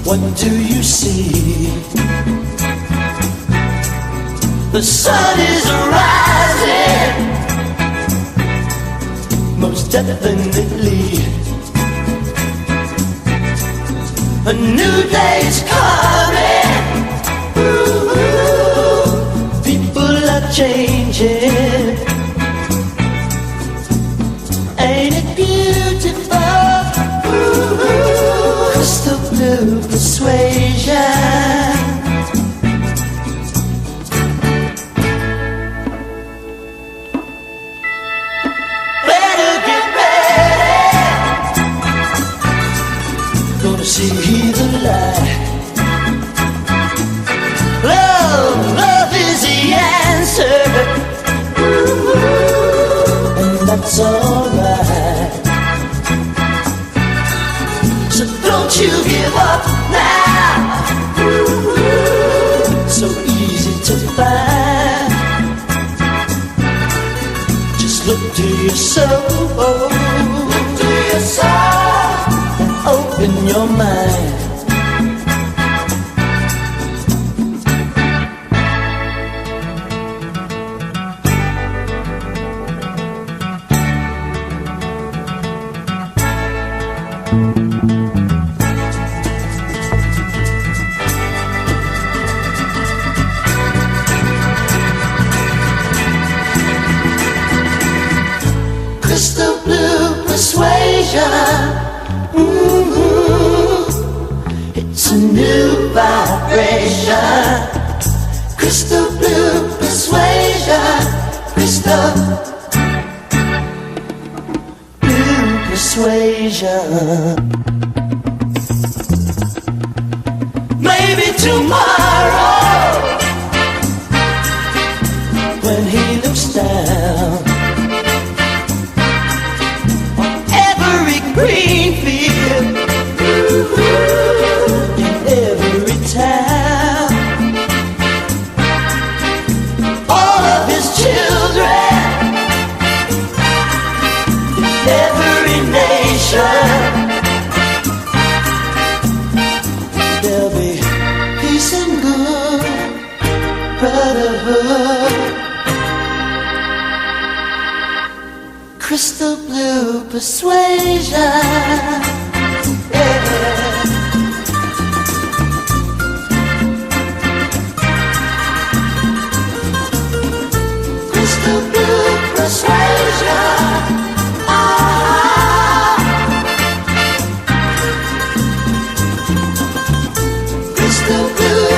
What do you see? The sun is rising, most definitely. A new day's coming. Ooh, people are changing. Ain't it beautiful? Ooh, crystal blue persuasion. See the light. Love is the answer, and that's alright. So don't you give up now. So easy to find. Just look to your soul. Look to your soul. Open your mind. Crystal blue persuasion. It's a new vibration. Crystal blue persuasion. Crystal blue persuasion. Maybe tomorrow, when he looks down on every green field, in every town, all of his children, in every nation, there'll be peace and good brotherhood. Crystal blue persuasion. Crystal blue persuasion. Crystal blue.